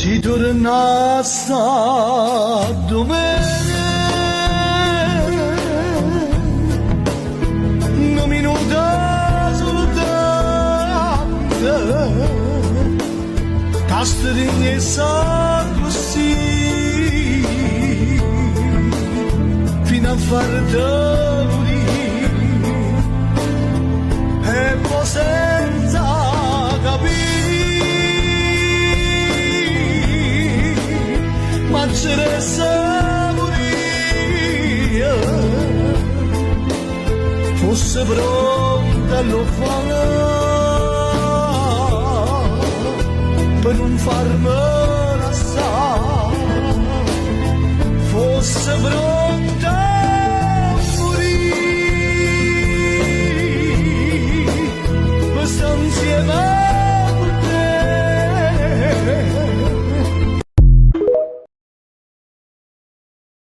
Si tornasse domenica, una minuta soltanto, castring e sa così, fino a far morire, e poi senza capire, ma ce ne sa morire, fosse pronta a lo fare per non farmi